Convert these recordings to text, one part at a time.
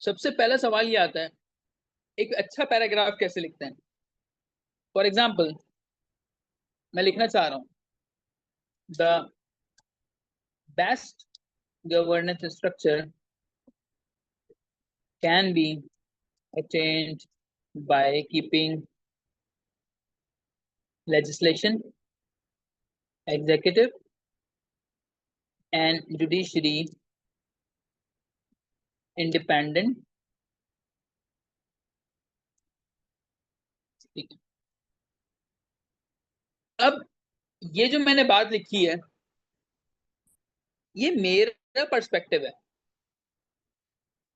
सबसे पहला सवाल ये आता है, एक अच्छा पैराग्राफ कैसे लिखते हैं। फॉर एग्जाम्पल, मैं लिखना चाह रहा हूं, the best governance structure can be attained by keeping legislation, executive, and judiciary independent. ठीक है। अब ये जो मैंने बात लिखी है, ये मेरा पर्सपेक्टिव है।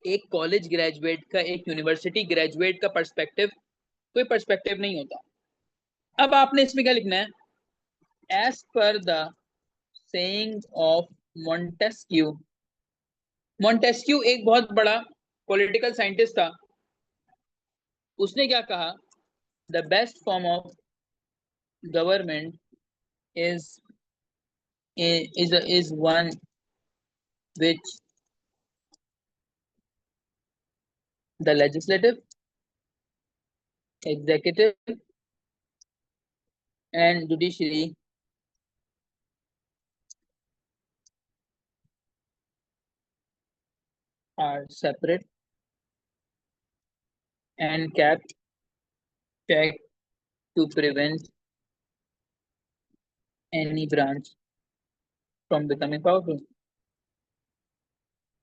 एक कॉलेज ग्रेजुएट का, एक यूनिवर्सिटी ग्रेजुएट का पर्सपेक्टिव कोई पर्सपेक्टिव नहीं होता। अब आपने इसमें क्या लिखना है, as per the saying of Montesquieu. Montesquieu एक बहुत बड़ा पॉलिटिकल साइंटिस्ट था। उसने क्या कहा, the best form of government is is one which the legislative, executive, and judiciary are separate and kept check to prevent any branch from becoming powerful।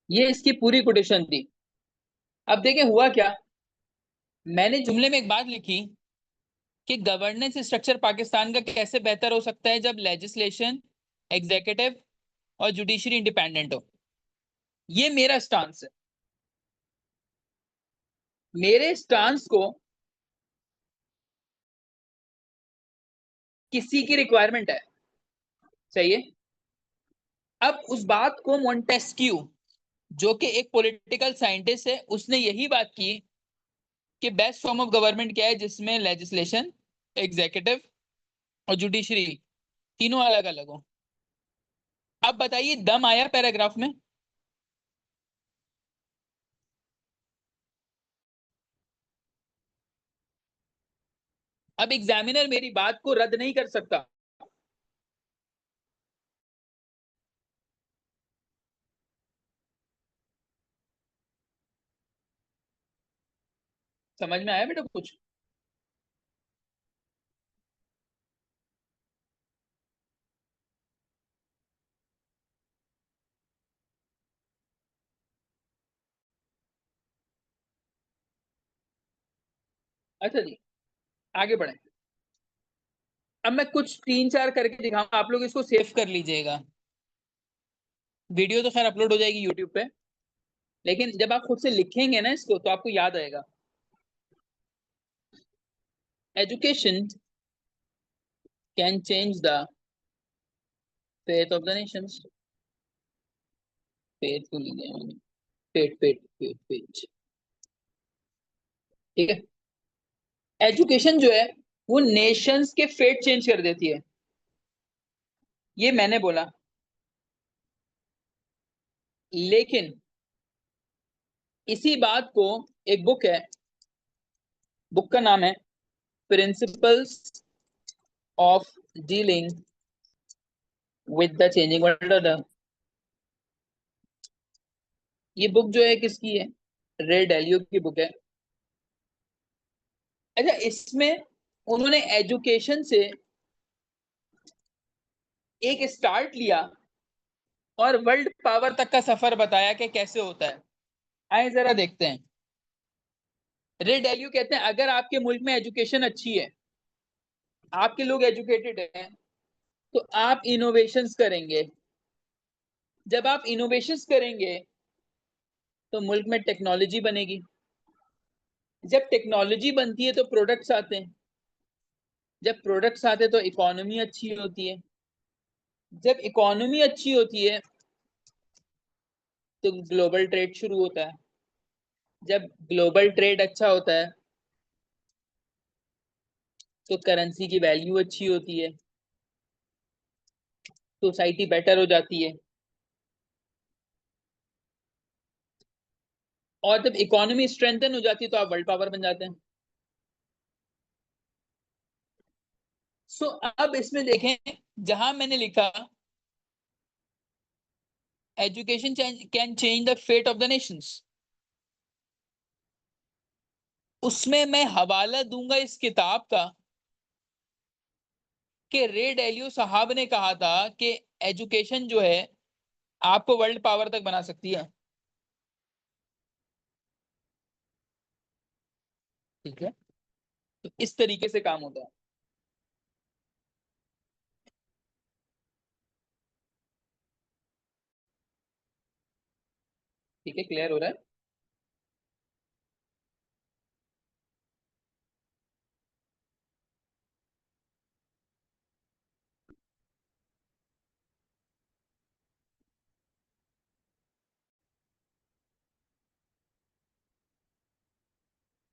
ये इसकी पूरी कोटेशन थी। अब देखें हुआ क्या, मैंने जुमले में एक बात लिखी कि गवर्नेंस स्ट्रक्चर पाकिस्तान का कैसे बेहतर हो सकता है जब लेजिस्लेशन, एग्जीक्यूटिव और जुडिशरी इंडिपेंडेंट हो। ये मेरा स्टांस है। मेरे स्टांस को किसी की रिक्वायरमेंट है, सही है। अब उस बात को मोंटेस्क्यू, जो कि एक पॉलिटिकल साइंटिस्ट है, उसने यही बात की कि बेस्ट फॉर्म ऑफ गवर्नमेंट क्या है जिसमें लेजिस्लेशन, एग्जीक्यूटिव और जुडिशरी तीनों अलग अलग हो। अब बताइए, दम आया पैराग्राफ में? अब एग्जामिनर मेरी बात को रद्द नहीं कर सकता। समझ में आया बेटा कुछ? अच्छा जी, आगे बढ़े। अब मैं कुछ 3-4 करके दिखाऊंगा, आप लोग इसको सेव कर लीजिएगा। वीडियो तो खैर अपलोड हो जाएगी यूट्यूब पे, लेकिन जब आप खुद से लिखेंगे ना इसको तो आपको याद आएगा। Education can change the faith of the Nations. Faith को लीजिए मैंने, फेथ फेथ फेथ फेथ, ठीक है। एजुकेशन जो है वो नेशंस के फेट चेंज कर देती है, ये मैंने बोला। लेकिन इसी बात को, एक बुक है, बुक का नाम है principles of dealing with the changing world order. ये बुक जो है किसकी है, रे डालियो की बुक है। अच्छा, इसमें उन्होंने एजुकेशन से एक स्टार्ट लिया और वर्ल्ड पावर तक का सफर बताया कि कैसे होता है। आए जरा देखते हैं। रे डालियो कहते हैं अगर आपके मुल्क में एजुकेशन अच्छी है, आपके लोग एजुकेटेड हैं, तो आप इनोवेशंस करेंगे। जब आप इनोवेशंस करेंगे तो मुल्क में टेक्नोलॉजी बनेगी। जब टेक्नोलॉजी बनती है तो प्रोडक्ट्स आते हैं। जब प्रोडक्ट्स आते हैं तो इकोनॉमी अच्छी होती है। जब इकोनॉमी अच्छी होती है तो ग्लोबल ट्रेड शुरू होता है। जब ग्लोबल ट्रेड अच्छा होता है तो करेंसी की वैल्यू अच्छी होती है, सोसाइटी बेटर हो जाती है। और जब इकोनॉमी स्ट्रेंथन हो जाती है तो आप वर्ल्ड पावर बन जाते हैं। सो अब इसमें देखें, जहां मैंने लिखा education can change the fate of the nations, उसमें मैं हवाला दूंगा इस किताब का कि रे डेलियो साहब ने कहा था कि एजुकेशन जो है आपको वर्ल्ड पावर तक बना सकती है। ठीक है, तो इस तरीके से काम होता है। ठीक है, क्लियर हो रहा है?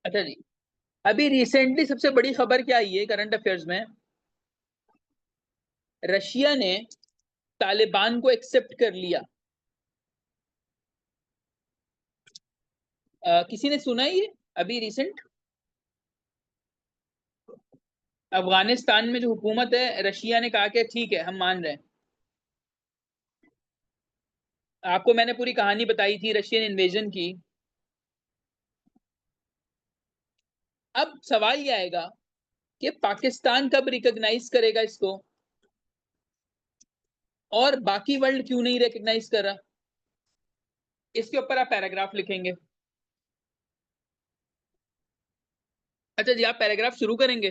अच्छा जी, अभी रिसेंटली सबसे बड़ी खबर क्या आई है करंट अफेयर्स में? रशिया ने तालिबान को एक्सेप्ट कर लिया। किसी ने सुना है ये अभी रिसेंट? अफगानिस्तान में जो हुकूमत है, रशिया ने कहा कि ठीक है, हम मान रहे हैं। आपको मैंने पूरी कहानी बताई थी रशियन इन्वेजन की। अब सवाल ये आएगा कि पाकिस्तान कब रिकॉग्नाइज करेगा इसको, और बाकी वर्ल्ड क्यों नहीं रिकॉग्नाइज कर रहा? इसके ऊपर आप पैराग्राफ लिखेंगे। अच्छा जी, आप पैराग्राफ शुरू करेंगे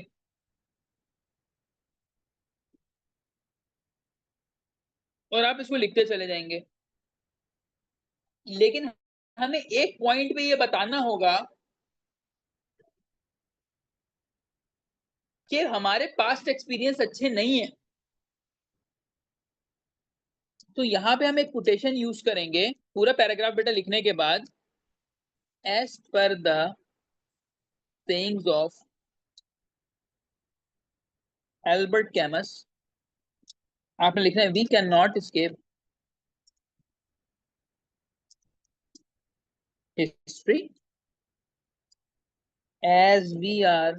और आप इसको लिखते चले जाएंगे। लेकिन हमें एक पॉइंट पे ये बताना होगा कि हमारे पास्ट एक्सपीरियंस अच्छे नहीं है। तो यहाँ पे हम एक कोटेशन यूज करेंगे पूरा पैराग्राफ बेटा लिखने के बाद। As per the sayings of Albert Camus, आपने लिखना है we can not escape history as we are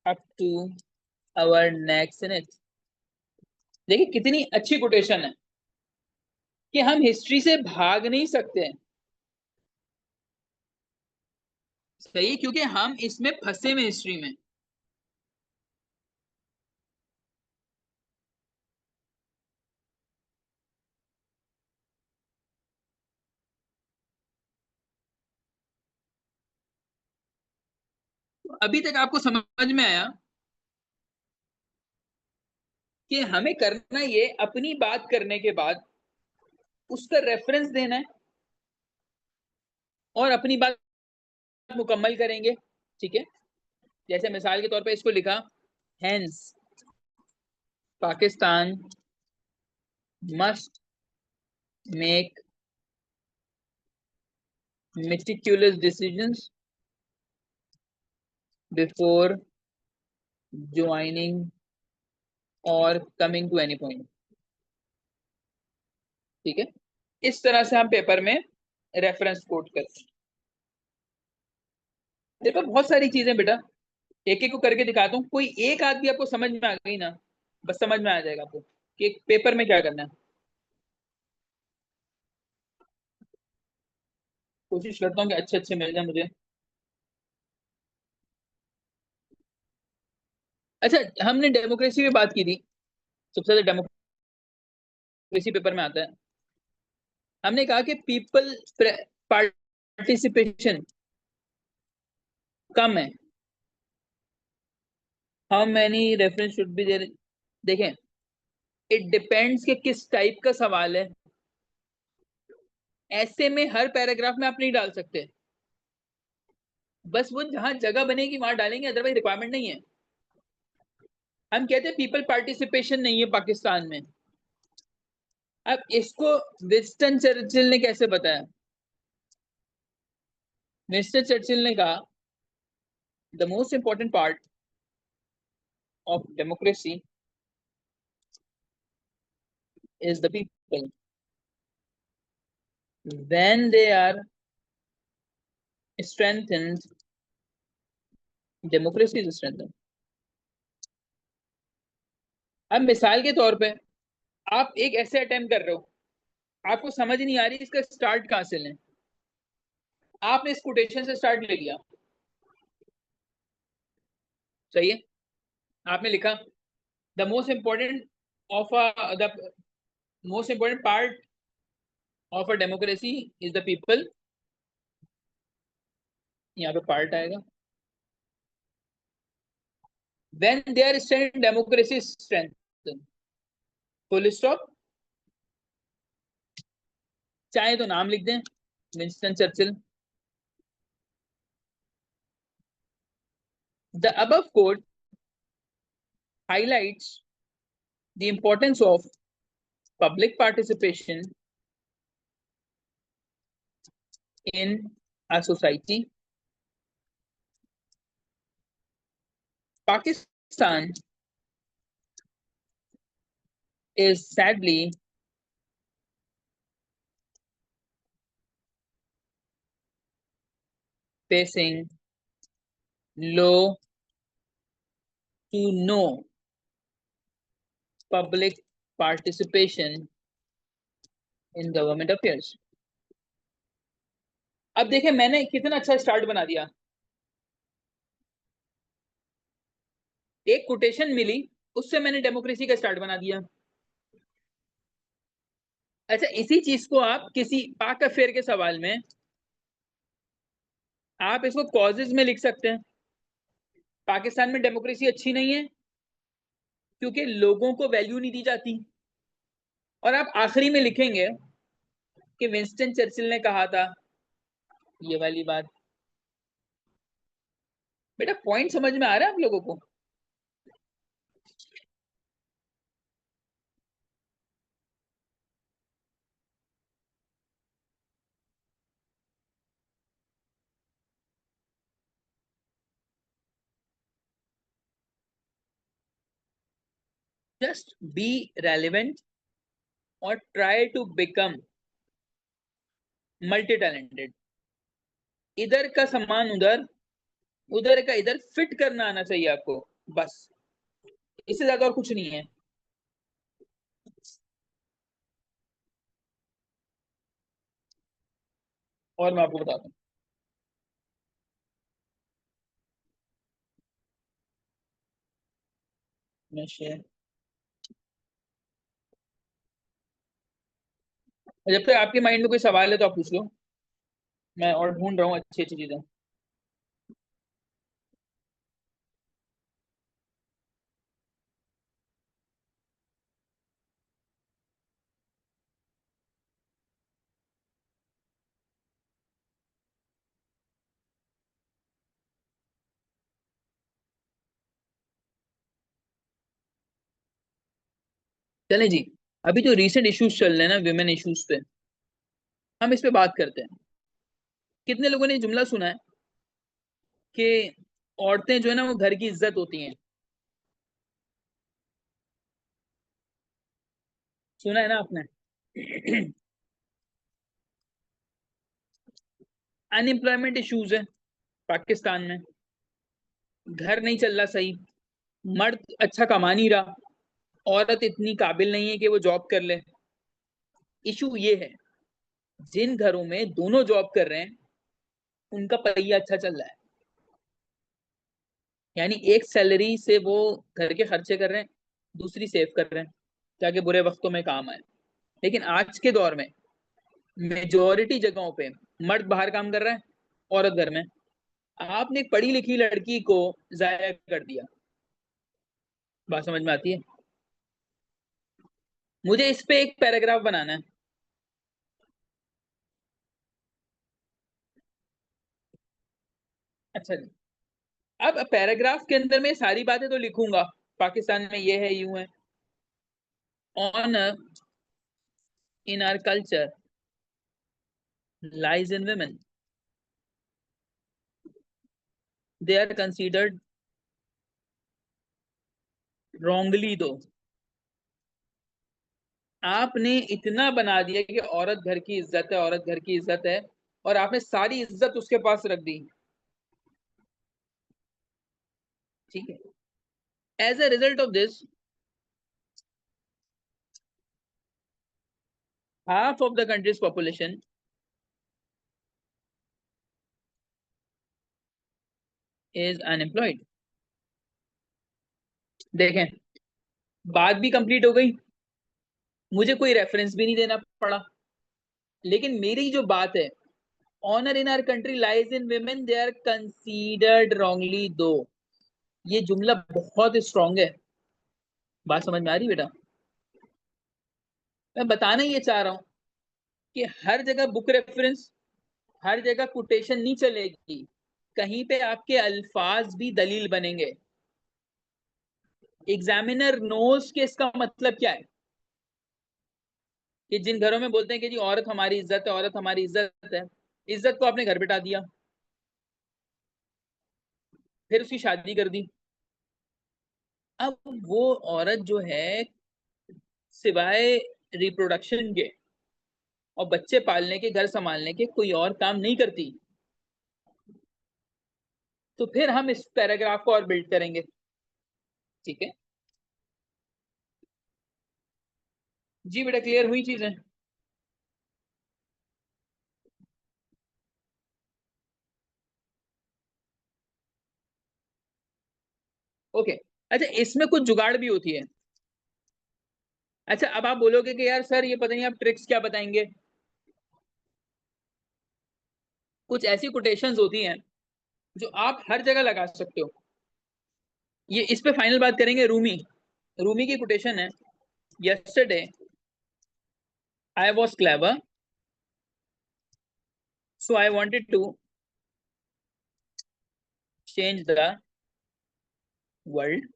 up to our necks in it। देखिए कितनी अच्छी कोटेशन है कि हम हिस्ट्री से भाग नहीं सकते। सही, क्योंकि हम इसमें फंसे हुए हिस्ट्री में। अभी तक आपको समझ में आया कि हमें करना ये अपनी बात करने के बाद उसका रेफरेंस देना है और अपनी बात मुकम्मल करेंगे। ठीक है, जैसे मिसाल के तौर पे इसको लिखा, hence Pakistan must make meticulous decisions before joining or coming to any point। ठीक है, इस तरह से हम पेपर में रेफरेंस कोट करते हैं। देखो बहुत सारी चीजें बेटा, एक एक को करके दिखाता हूँ, कोई एक आदमी आपको समझ में आ गई ना, बस समझ में आ जाएगा आपको कि एक पेपर में क्या करना है। कोशिश करता हूँ कि अच्छे अच्छे मिल जाए मुझे। अच्छा, हमने डेमोक्रेसी की बात की थी, सबसे ज्यादा डेमोक्रेसी पेपर में आता है। हमने कहा कि पीपल पार्टिसिपेशन कम है। How many reference should be there? देखें, इट डिपेंड्स कि किस टाइप का सवाल है। ऐसे में हर पैराग्राफ में आप नहीं डाल सकते, बस वो जहां जगह बनेगी वहां डालेंगे, अदरवाइज रिक्वायरमेंट नहीं है। हम कहते हैं पीपल पार्टिसिपेशन नहीं है पाकिस्तान में। अब इसको विंस्टन चर्चिल ने कैसे बताया? विंस्टन चर्चिल ने कहा the most important part of democracy is the people when they are strengthens democracy is strengthened. अब मिसाल के तौर पे आप एक ऐसे अटेम्प्ट कर रहे हो, आपको समझ नहीं आ रही इसका स्टार्ट कहां से लें, आपने इस कोटेशन से स्टार्ट ले लिया, सही है, आपने लिखा the most important of the most important part of a democracy is the people, यहाँ पे पार्ट आएगा, when their strength democracy strength, full stop, चाहे तो नाम लिख दें Winston Churchill. The above quote highlights the importance of public participation in a society. Pakistan is sadly facing low to no public participation in government affairs. अब देखें मैंने कितना अच्छा स्टार्ट बना दिया, एक कोटेशन मिली उससे मैंने डेमोक्रेसी का स्टार्ट बना दिया। अच्छा, इसी चीज को आप किसी पाक अफेयर के सवाल में आप इसको कॉजेज में लिख सकते हैं। पाकिस्तान में डेमोक्रेसी अच्छी नहीं है क्योंकि लोगों को वैल्यू नहीं दी जाती, और आप आखिरी में लिखेंगे कि विंस्टन चर्चिल ने कहा था ये वाली बात। बेटा पॉइंट समझ में आ रहा है आप लोगों को? जस्ट बी रेलिवेंट और try to become multi talented. इधर का सामान उधर, उधर का इधर फिट करना आना चाहिए आपको, बस, इससे ज्यादा और कुछ नहीं है। और मैं आपको बताता हूँ, मैं शेयर, जब तक आपके माइंड में कोई सवाल है तो आप पूछ लो, मैं और ढूंढ रहा हूँ अच्छी अच्छी चीजें। चलें जी, अभी जो रीसेंट इश्यूज चल रहे हैं ना विमेन इश्यूज पे, हम इस पे बात करते हैं। कितने लोगों ने जुमला सुना है कि औरतें जो है ना वो घर की इज्जत होती हैं? सुना है ना आपने? अनएम्प्लॉयमेंट इश्यूज है पाकिस्तान में, घर नहीं चल रहा सही, मर्द अच्छा कमा नहीं रहा, औरत इतनी काबिल नहीं है कि वो जॉब कर ले। इशू ये है, जिन घरों में दोनों जॉब कर रहे हैं उनका पहिया अच्छा चल रहा है, यानी एक सैलरी से वो घर के खर्चे कर रहे हैं, दूसरी सेव कर रहे हैं ताकि बुरे वक्तों में काम आए। लेकिन आज के दौर में मेजोरिटी जगहों पे मर्द बाहर काम कर रहा है, औरत घर में। आपने एक पढ़ी लिखी लड़की को जाया कर दिया, बात समझ में आती है? मुझे इस पे एक पैराग्राफ बनाना है। अच्छा जी, अब पैराग्राफ के अंदर मैं सारी बातें तो लिखूंगा, पाकिस्तान में ये है, यूं है, honour in our culture lies in women, they are considered wrongly। दो आपने इतना बना दिया कि औरत घर की इज्जत है, औरत घर की इज्जत है, और आपने सारी इज्जत उसके पास रख दी, ठीक है। As a result of this, half of the country's population is unemployed। देखें, बात भी कंप्लीट हो गई, मुझे कोई रेफरेंस भी नहीं देना पड़ा, लेकिन मेरी जो बात है, honour in our country lies in women, they are considered wrongly though, ये जुमला बहुत स्ट्रांग है। बात समझ में आ रही बेटा? मैं बताना ये चाह रहा हूं कि हर जगह बुक रेफरेंस, हर जगह कोटेशन नहीं चलेगी, कहीं पे आपके अल्फाज भी दलील बनेंगे। एग्जामिनर नोज के इसका मतलब क्या है, कि जिन घरों में बोलते हैं कि जी औरत हमारी इज्जत है, औरत हमारी इज्जत है, इज्जत को आपने घर बिठा दिया, फिर उसकी शादी कर दी। अब वो औरत जो है, सिवाय रिप्रोडक्शन के और बच्चे पालने के, घर संभालने के, कोई और काम नहीं करती। तो फिर हम इस पैराग्राफ को और बिल्ड करेंगे, ठीक है जी बेटा? क्लियर हुई चीजें? ओके। अच्छा, इसमें कुछ जुगाड़ भी होती है। अच्छा, अब आप बोलोगे कि यार सर ये पता नहीं आप ट्रिक्स क्या बताएंगे। कुछ ऐसी कोटेशंस होती हैं जो आप हर जगह लगा सकते हो। ये इस पे फाइनल बात करेंगे। रूमी, रूमी की कोटेशन है, yesterday I was clever so I wanted to change the world,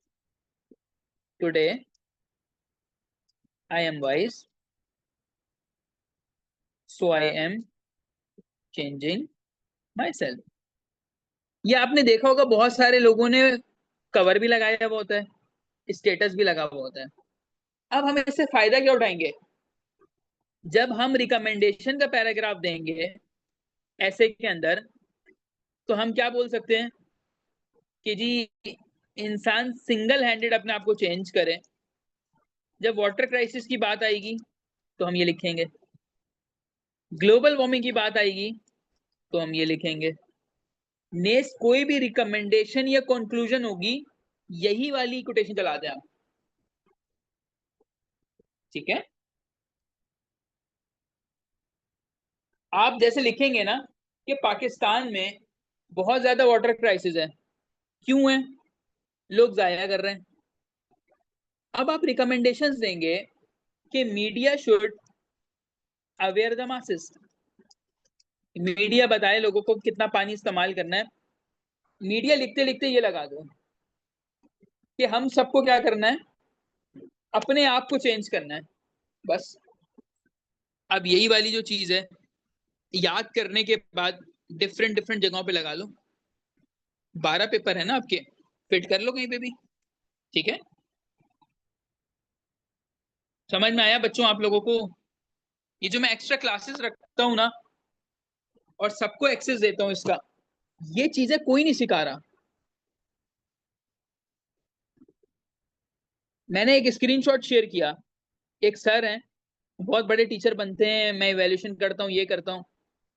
today I am wise so I am changing myself. ये आपने देखा होगा, बहुत सारे लोगों ने कवर भी लगाया हुआ होता है, स्टेटस भी लगा हुआ होता है। अब हम इससे फायदा क्या उठाएंगे? जब हम रिकमेंडेशन का पैराग्राफ देंगे ऐसे के अंदर, तो हम क्या बोल सकते हैं कि जी इंसान सिंगल हैंडेड अपने आप को चेंज करे। जब वाटर क्राइसिस की बात आएगी तो हम ये लिखेंगे, ग्लोबल वार्मिंग की बात आएगी तो हम ये लिखेंगे। नेक्स्ट कोई भी रिकमेंडेशन या कंक्लूजन होगी, यही वाली कोटेशन चला दें आप, ठीक है। आप जैसे लिखेंगे ना कि पाकिस्तान में बहुत ज्यादा वाटर क्राइसिस है, क्यों है? लोग जाया कर रहे हैं। अब आप रिकमेंडेशंस देंगे कि media should aware the masses, media बताए लोगों को कितना पानी इस्तेमाल करना है। मीडिया लिखते लिखते ये लगा दो कि हम सबको क्या करना है, अपने आप को चेंज करना है, बस। अब यही वाली जो चीज है, याद करने के बाद डिफरेंट डिफरेंट जगहों पे लगा लो। 12 पेपर है ना आपके, फिट कर लो कहीं पे भी, ठीक है। समझ में आया बच्चों आप लोगों को? ये जो मैं एक्स्ट्रा क्लासेस रखता हूँ ना, और सबको एक्सेस देता हूँ इसका, ये चीजें कोई नहीं सिखा रहा। मैंने एक स्क्रीनशॉट शेयर किया, एक सर हैं, बहुत बड़े टीचर बनते हैं, मैं इवैल्यूएशन करता हूँ, ये करता हूँ।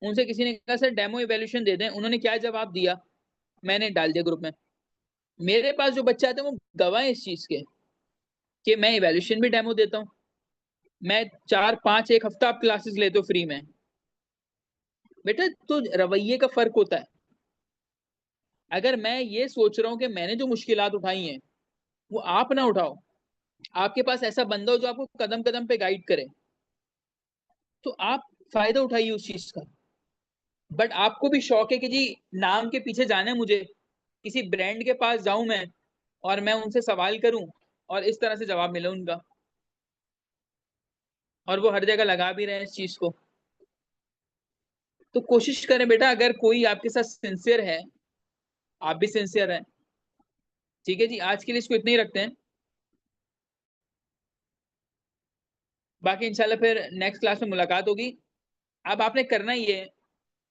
उनसे किसी ने कहा सर डेमो इवैल्यूएशन दे दें, उन्होंने क्या जवाब दिया, मैंने डाल दिया ग्रुप में। मेरे पास जो बच्चे आते हैं वो गवाह है इस चीज के, कि मैं इवैल्यूएशन भी डेमो देता हूँ। मैं 4 5 एक हफ्ता आप क्लासेस लेते हो फ्री में। बेटा तो रवैये का फर्क होता है। अगर मैं ये सोच रहा हूँ कि मैंने जो मुश्किलात उठाई हैं वो आप ना उठाओ, आपके पास ऐसा बंदा हो जो आपको कदम कदम पे गाइड करे, तो आप फायदा उठाइए उस चीज का। बट आपको भी शौक है कि जी नाम के पीछे जाना है मुझे, किसी ब्रांड के पास जाऊं मैं और मैं उनसे सवाल करूं और इस तरह से जवाब मिले उनका, और वो हर जगह लगा भी रहे हैं इस चीज को। तो कोशिश करें बेटा, अगर कोई आपके साथ सिंसियर है, आप भी सिंसियर हैं, ठीक है जी। आज के लिए इसको इतना ही रखते हैं, बाकी इंशाल्लाह फिर नेक्स्ट क्लास में मुलाकात होगी। अब आपने करना ही है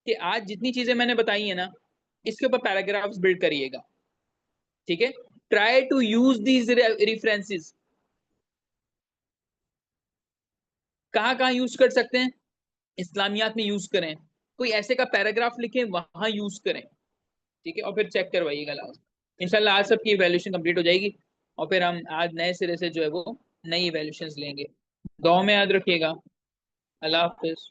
कि आज जितनी चीजें मैंने बताई है ना, इसके ऊपर पैराग्राफ्स बिल्ड करिएगा, ठीक है। Try to use these references. कहाँ कहाँ यूज कर सकते हैं? इस्लामियात में यूज करें, कोई ऐसे का पैराग्राफ लिखें वहां यूज करें, ठीक है। और फिर चेक करवाइएगा लास्ट। इंशाल्लाह आज सबकी इवैल्यूएशन कंप्लीट हो जाएगी, और फिर हम आज नए सिरे से जो है वो नई इवैल्यूएशंस लेंगे। दुआ में याद रखिएगा। अल्लाह हाफिज।